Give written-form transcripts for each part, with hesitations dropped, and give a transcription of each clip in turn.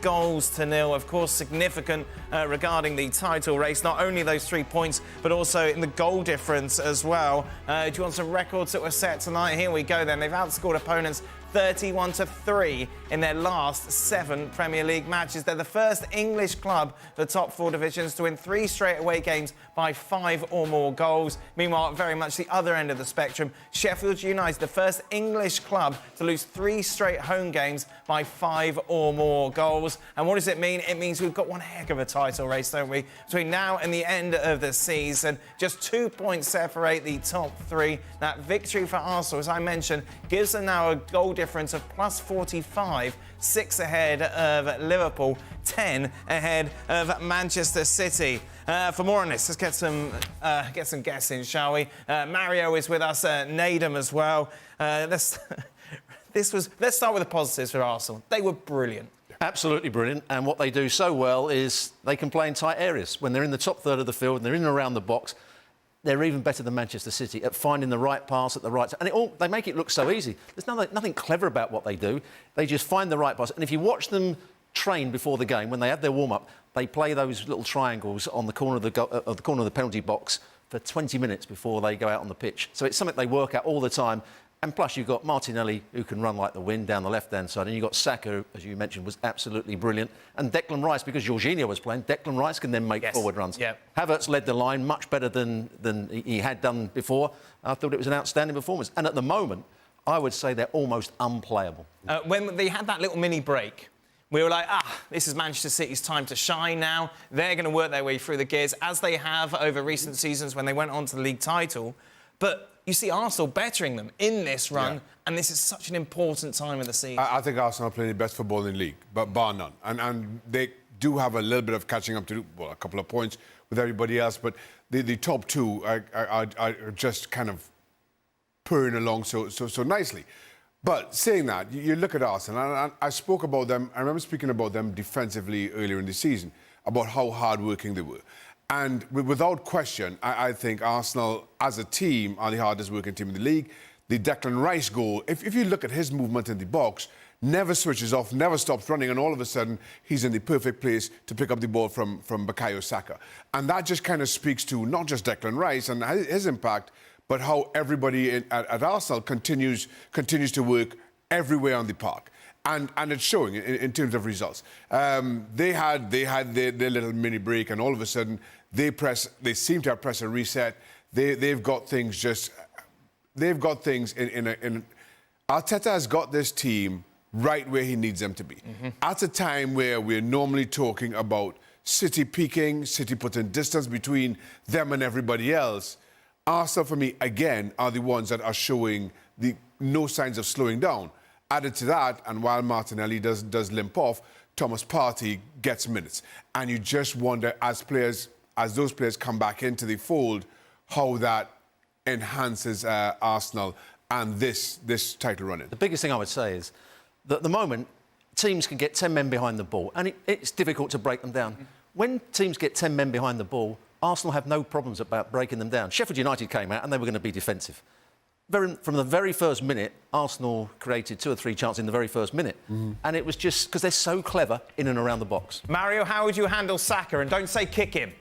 goals-0. Of course, significant regarding the title race. Not only those 3 points, but also in the goal difference as well. Do you want some records that were set tonight? Here we go then. They've outscored opponents 31-3 in their last 7 Premier League matches. They're the first English club, the top 4 divisions, to win 3 straight away games by 5 or more goals. Meanwhile, very much the other end of the spectrum, Sheffield United, the first English club to lose 3 straight home games by 5 or more goals. And what does it mean? It means we've got one heck of a title race, don't we? Between now and the end of the season, just 2 points separate the top 3. That victory for Arsenal, as I mentioned, gives them now a goal difference of plus 45, 6 ahead of Liverpool, 10 ahead of Manchester City. For more on this, let's get some guests in, shall we? Mario is with us, Nadem as well. Let's start with the positives for Arsenal. They were brilliant. Absolutely brilliant, and what they do so well is they can play in tight areas. When they're in the top third of the field and they're in and around the box, they're even better than Manchester City at finding the right pass at the right time. And they make it look so easy. There's nothing clever about what they do. They just find the right pass. And if you watch them train before the game, when they have their warm-up, they play those little triangles on the corner of the penalty box for 20 minutes before they go out on the pitch. So it's something they work out all the time. And plus, you've got Martinelli, who can run like the wind down the left-hand side. And you've got Saka, who, as you mentioned, was absolutely brilliant. And Declan Rice, because Jorginho was playing, Declan Rice can then make forward runs. Yep. Havertz led the line much better than he had done before. I thought it was an outstanding performance. And at the moment, I would say they're almost unplayable. When they had that little mini break, we were like, this is Manchester City's time to shine now. They're going to work their way through the gears, as they have over recent seasons when they went on to the league title. But you see Arsenal bettering them in this run, and this is such an important time of the season. I think Arsenal are playing the best football in the league, but bar none. And they do have a little bit of catching up to do, well, a couple of points with everybody else, but the top 2 are just kind of purring along so nicely. But saying that, you look at Arsenal, and I spoke about them, I remember speaking about them defensively earlier in the season, about how hard-working they were. And without question, I think Arsenal, as a team, are the hardest-working team in the league. The Declan Rice goal, if you look at his movement in the box, never switches off, never stops running, and all of a sudden, he's in the perfect place to pick up the ball from Bukayo Saka. And that just kind of speaks to not just Declan Rice and his impact, but how everybody at Arsenal continues to work everywhere on the park. And it's showing in terms of results. They had their little mini break, and all of a sudden they seem to have pressed a reset. They've got things in Arteta has got this team right where he needs them to be. At a time where we're normally talking about City peaking, City putting distance between them and everybody else, Arsenal, for me, again, are the ones that are showing no signs of slowing down. Added to that, and while Martinelli does limp off, Thomas Partey gets minutes. And you just wonder, as those players come back into the fold, how that enhances Arsenal and this title running. The biggest thing I would say is that at the moment, teams can get 10 men behind the ball, and it's difficult to break them down. When teams get 10 men behind the ball, Arsenal have no problems about breaking them down. Sheffield United came out and they were going to be defensive. From the very first minute, Arsenal created 2 or 3 chances in the very first minute. And it was just because they're so clever in and around the box. Mario, how would you handle Saka? And don't say kick him.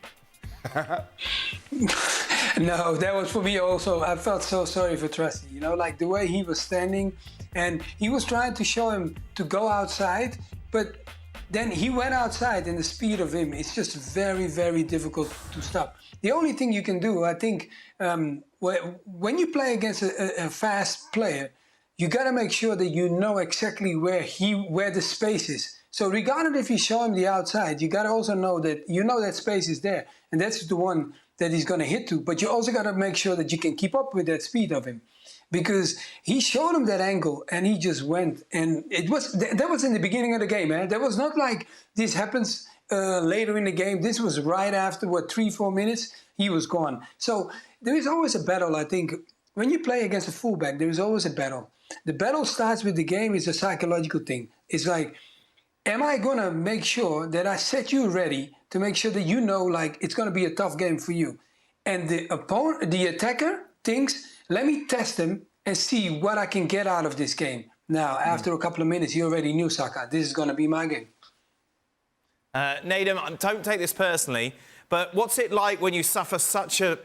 No, that was for me also. I felt so sorry for Tracy. You know, like the way he was standing, and he was trying to show him to go outside, but then he went outside, and the speed of him, it's just very, very difficult to stop. The only thing you can do, I think, when you play against a fast player, you got to make sure that you know exactly where the space is. So regardless if you show him the outside, you got to also know that that space is there, and that's the one that he's going to hit to. But you also got to make sure that you can keep up with that speed of him, because he showed him that angle and he just went. And that was in the beginning of the game, man. That was not like this happens later in the game. This was right after, 3-4 minutes, he was gone. So there is always a battle, I think. When you play against a fullback, there is always a battle. The battle starts with the game. It's a psychological thing. It's like, am I going to make sure that I set you ready to make sure that you know, like, it's going to be a tough game for you? And the attacker thinks, let me test him and see what I can get out of this game. Now, after a couple of minutes, he already knew Saka. This is going to be my game. Nedum, don't take this personally, but what's it like when you suffer such a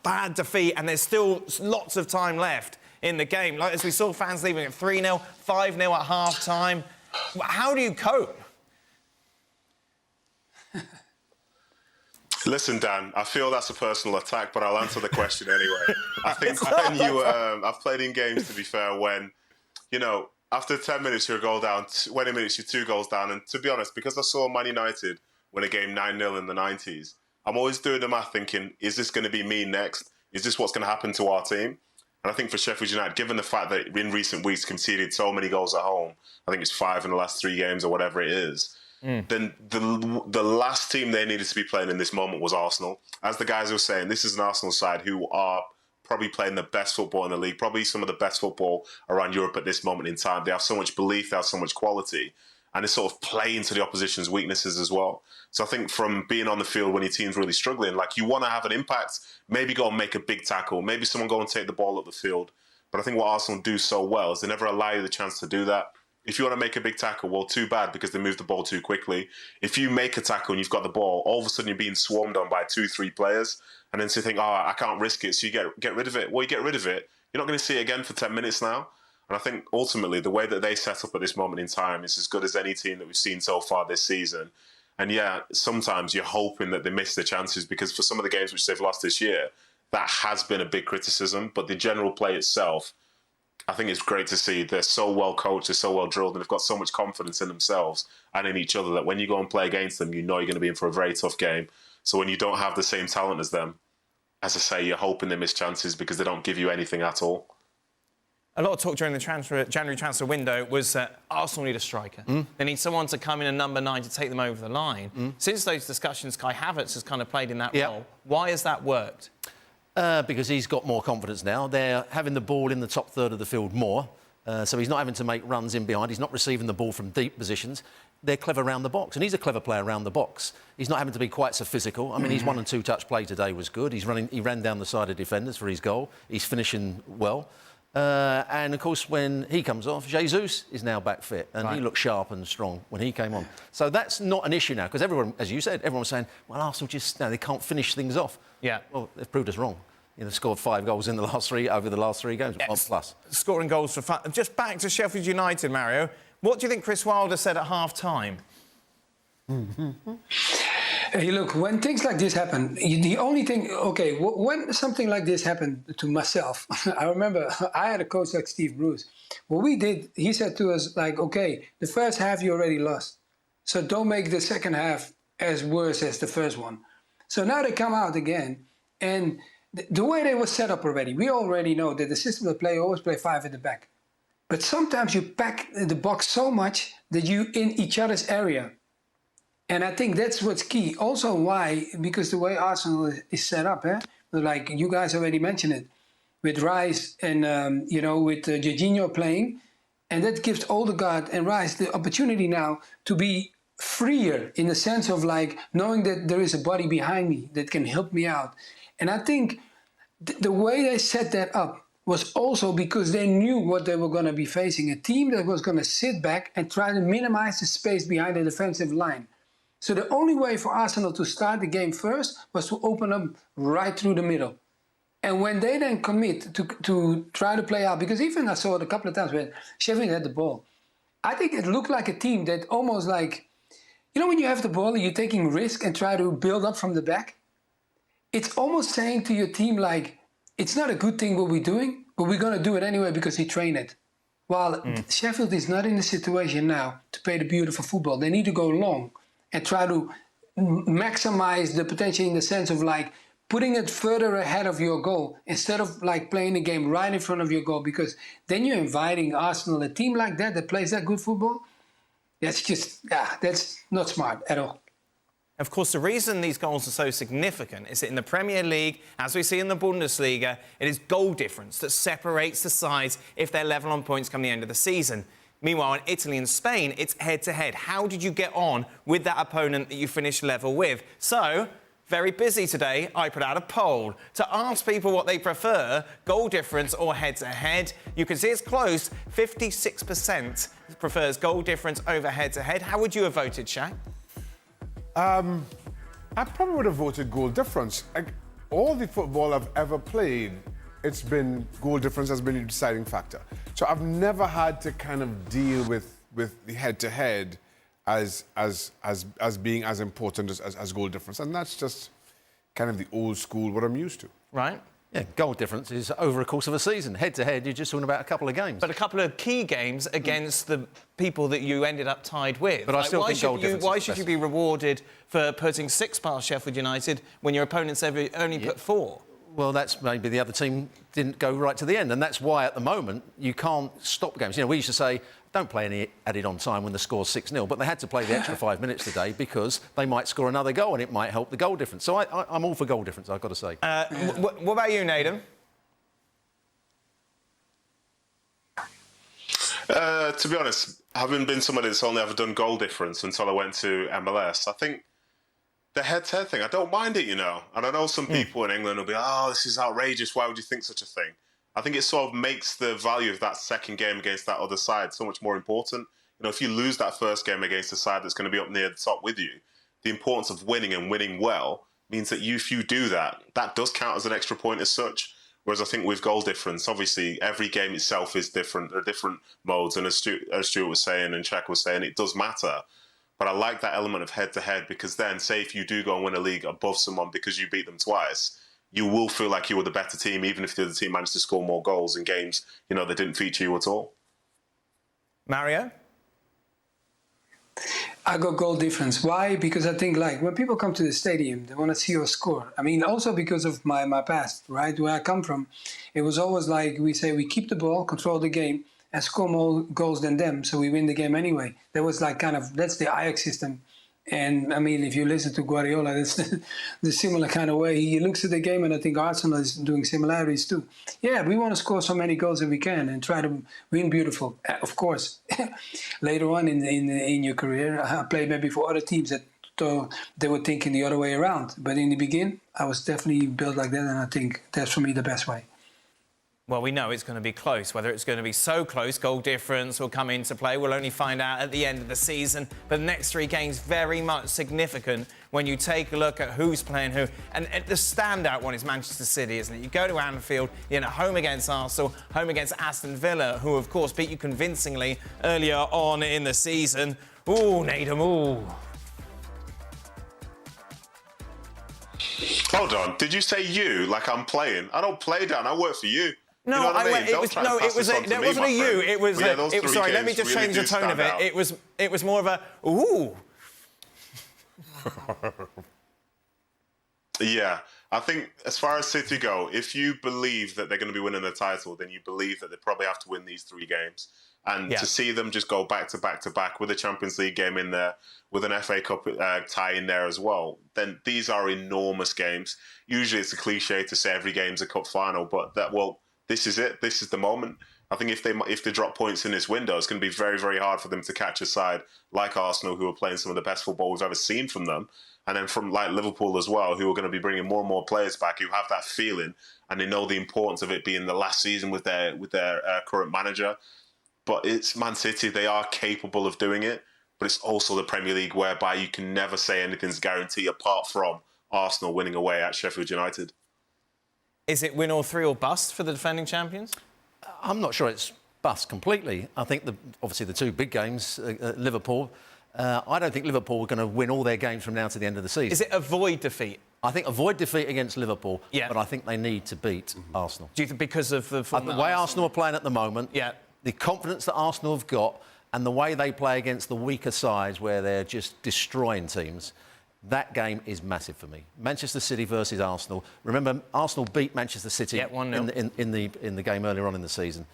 bad defeat and there's still lots of time left in the game? Like, as we saw fans leaving at 3-0, 5-0 at half-time. How do you cope? Listen, Dan, I feel that's a personal attack, but I'll answer the question anyway. I think when you... I've played in games, to be fair, when, you know, after 10 minutes, you're a goal down, 20 minutes, you're 2 goals down. And to be honest, because I saw Man United win a game 9-0 in the 90s, I'm always doing the math thinking, is this going to be me next? Is this what's going to happen to our team? And I think for Sheffield United, given the fact that in recent weeks conceded so many goals at home, I think it's 5 in the last 3 games or whatever it is, then the last team they needed to be playing in this moment was Arsenal. As the guys were saying, this is an Arsenal side who are probably playing the best football in the league, probably some of the best football around Europe at this moment in time. They have so much belief, they have so much quality, and they sort of play into the opposition's weaknesses as well. So I think from being on the field when your team's really struggling, like, you want to have an impact, maybe go and make a big tackle, maybe someone go and take the ball up the field. But I think what Arsenal do so well is they never allow you the chance to do that. If you want to make a big tackle, well, too bad, because they move the ball too quickly. If you make a tackle and you've got the ball, all of a sudden you're being swarmed on by 2-3 players, and then so you think, I can't risk it, so you get rid of it. Well, you get rid of it, you're not going to see it again for 10 minutes now. And I think ultimately the way that they set up at this moment in time is as good as any team that we've seen so far this season. And yeah, sometimes you're hoping that they miss their chances, because for some of the games which they've lost this year, that has been a big criticism. But the general play itself, I think it's great to see. They're so well coached, they're so well drilled, and they've got so much confidence in themselves and in each other that when you go and play against them, you know you're going to be in for a very tough game. So when you don't have the same talent as them, as I say, you're hoping they miss chances because they don't give you anything at all. A lot of talk during the January transfer window was that Arsenal need a striker. They need someone to come in at number 9 to take them over the line. Since those discussions, Kai Havertz has kind of played in that role. Why has that worked? Because he's got more confidence now. They're having the ball in the top third of the field more, so he's not having to make runs in behind. He's not receiving the ball from deep positions. They're clever around the box, and he's a clever player around the box. He's not having to be quite so physical. I mean, his 1- and 2-touch play today was good. He ran down the side of defenders for his goal. He's finishing well. And, of course, when he comes off, Jesus is now back fit, and he looked sharp and strong when he came on. So that's not an issue now, because everyone, as you said, everyone was saying, well, Arsenal just, they can't finish things off. Yeah. Well, they've proved us wrong. You know, scored 5 goals in the last 3 games, yes. 1+. Scoring goals for fun. Just back to Sheffield United, Mario. What do you think Chris Wilder said at half-time? Hey, look, when things like this happen, the only thing... OK, when something like this happened to myself, I remember I had a coach like Steve Bruce. What we did, he said to us, like, OK, the first half you already lost, so don't make the second half as worse as the first one. So now they come out again, and the way they were set up already, we already know that the system of play always play 5 at the back. But sometimes you pack the box so much that you in each other's area. And I think that's what's key. Also why, because the way Arsenal is set up, like you guys already mentioned it, with Rice and, with Jorginho playing, and that gives Odegaard and Rice the opportunity now to be freer in the sense of like knowing that there is a body behind me that can help me out. And I think the way they set that up was also because they knew what they were going to be facing, a team that was going to sit back and try to minimize the space behind the defensive line. So the only way for Arsenal to start the game first was to open up right through the middle. And when they then commit to try to play out, because even I saw it a couple of times when Sheffield had the ball, I think it looked like a team that almost like, you know when you have the ball and you're taking risk and try to build up from the back? It's almost saying to your team like, it's not a good thing what we're doing, but we're going to do it anyway because we train it. While Sheffield is not in the situation now to play the beautiful football. They need to go long and try to maximize the potential in the sense of like putting it further ahead of your goal instead of like playing the game right in front of your goal, because then you're inviting Arsenal, a team like that plays that good football. That's just, that's not smart at all. Of course, the reason these goals are so significant is that in the Premier League, as we see in the Bundesliga, it is goal difference that separates the sides if they're level on points come the end of the season. Meanwhile, in Italy and Spain, it's head-to-head. How did you get on with that opponent that you finished level with? So, very busy today, I put out a poll to ask people what they prefer, goal difference or head-to-head. You can see it's close. 56% prefers goal difference over head-to-head. How would you have voted, Shaq? I probably would have voted goal difference. All the football I've ever played, it's been goal difference has been a deciding factor. So I've never had to kind of deal with the head-to-head as being as important as goal difference. And that's just kind of the old school, what I'm used to. Right. Yeah, goal difference is over a course of a season. Head-to-head, you're just talking about a couple of games. But a couple of key games against the people that you ended up tied with. But I still think goal difference Why is should best. you be rewarded for putting 6 past Sheffield United when your opponents only put 4? Well, that's maybe the other team didn't go right to the end, and that's why at the moment you can't stop games. You know, we used to say, don't play any added-on time when the score's 6-0, but they had to play the extra 5 minutes today because they might score another goal and it might help the goal difference. So I'm all for goal difference, I've got to say. What about you, Nathan? To be honest, having been somebody that's only ever done goal difference until I went to MLS, I think the head-to-head thing, I don't mind it, you know. And I know some people in England will be, oh, this is outrageous, why would you think such a thing? I think it sort of makes the value of that second game against that other side so much more important. You know, if you lose that first game against a side that's going to be up near the top with you, the importance of winning and winning well means that if you do that, that does count as an extra point as such. Whereas I think with goal difference, obviously, every game itself is different. There are different modes. And as Stuart was saying and Czech was saying, it does matter. But I like that element of head-to-head because then, say if you do go and win a league above someone because you beat them twice, you will feel like you were the better team, even if the other team managed to score more goals in games, you know, that didn't feature you at all. Mario? I go goal difference. Why? Because I think, like, when people come to the stadium, they want to see us score. I mean, also because of my past, right? Where I come from, it was always like we say we keep the ball, control the game, and score more goals than them, so we win the game anyway. That was like that's the Ajax system. And, I mean, if you listen to Guardiola, that's the similar kind of way. He looks at the game, and I think Arsenal is doing similarities too. Yeah, we want to score so many goals as we can and try to win beautiful. Of course, later on in your career, I played maybe for other teams that they were thinking the other way around. But in the beginning, I was definitely built like that, and I think that's, for me, the best way. Well, we know it's going to be close. Whether it's going to be so close, goal difference will come into play. We'll only find out at the end of the season. But the next 3 games, very much significant when you take a look at who's playing who. And the standout one is Manchester City, isn't it? You go to Anfield, you're home against Arsenal, home against Aston Villa, who, of course, beat you convincingly earlier on in the season. Ooh, Nathan, ooh. Hold on, did you say you, like I'm playing? I don't play down, I work for you. No, you know what I mean? it was no, it was there wasn't a you. It was sorry. Let me just change the tone of it. It was more of a ooh. Yeah, I think as far as City go, if you believe that they're going to be winning the title, then you believe that they probably have to win these 3 games. And to see them just go back to back to back with a Champions League game in there, with an FA Cup tie in there as well, then these are enormous games. Usually it's a cliche to say every game's a cup final, but this is it. This is the moment. I think if they drop points in this window, it's going to be very, very hard for them to catch a side like Arsenal, who are playing some of the best football we've ever seen from them, and then from like Liverpool as well, who are going to be bringing more and more players back who have that feeling and they know the importance of it being the last season with their current manager. But it's Man City; they are capable of doing it. But it's also the Premier League, whereby you can never say anything's guaranteed apart from Arsenal winning away at Sheffield United. Is it win all 3 or bust for the defending champions? I'm not sure it's bust completely. I think, obviously, the 2 big games, Liverpool, I don't think Liverpool are going to win all their games from now to the end of the season. Is it avoid defeat? I think avoid defeat against Liverpool, yeah. But I think they need to beat Arsenal. Do you think because of the way Arsenal are playing at the moment, yeah. The confidence that Arsenal have got and the way they play against the weaker sides where they're just destroying teams, that game is massive for me. Manchester City versus Arsenal. Remember, Arsenal beat Manchester City 1-0 in the game earlier on in the season.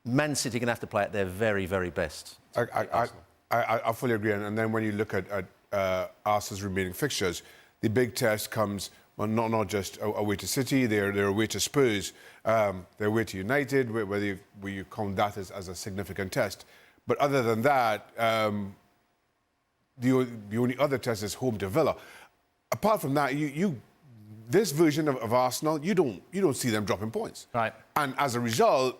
Man City are going to have to play at their very, very best. I fully agree. And then when you look at Arsenal's remaining fixtures, the big test comes, well, not just away to City, they're away to Spurs, they're away to United, where you count that as a significant test. But other than that, the only other test is home to Villa. Apart from that, this version of Arsenal, you don't see them dropping points. Right. And as a result,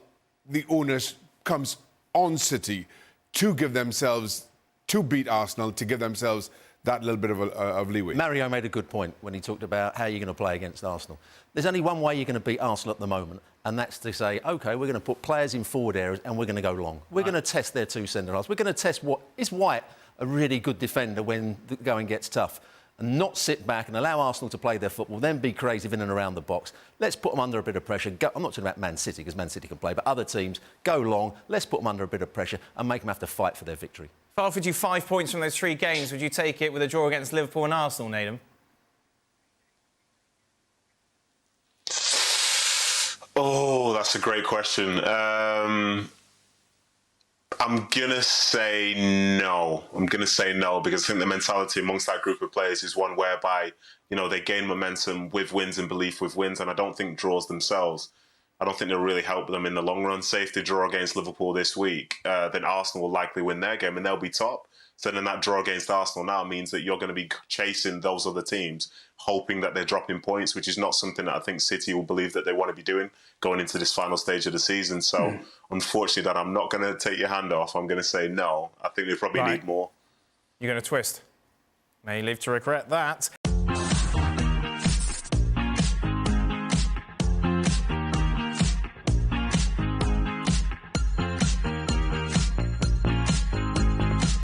the onus comes on City to give themselves to beat Arsenal to give themselves that little bit of leeway. Mario made a good point when he talked about how you're going to play against Arsenal. There's only one way you're going to beat Arsenal at the moment, and that's to say, OK, we're going to put players in forward areas and we're going to go long. We're going to test their two centre-halves. We're going to test is White a really good defender when the going gets tough, and not sit back and allow Arsenal to play their football, then be creative in and around the box. Let's put them under a bit of pressure. I'm not talking about Man City, because Man City can play, but other teams, go long, let's put them under a bit of pressure and make them have to fight for their victory. If I offered you 5 points from those 3 games, would you take it with a draw against Liverpool and Arsenal, Needham? Oh, that's a great question. I'm going to say no. Because I think the mentality amongst that group of players is one whereby, they gain momentum with wins and belief with wins, and I don't think draws themselves, I don't think they'll really help them in the long run. Say if they draw against Liverpool this week, then Arsenal will likely win their game and they'll be top. So then that draw against Arsenal now means that you're going to be chasing those other teams, hoping that they're dropping points, which is not something that I think City will believe that they want to be doing going into this final stage of the season. So unfortunately, that I'm not going to take your hand off. I'm going to say no. I think they probably need more. You're going to twist. May live to regret that.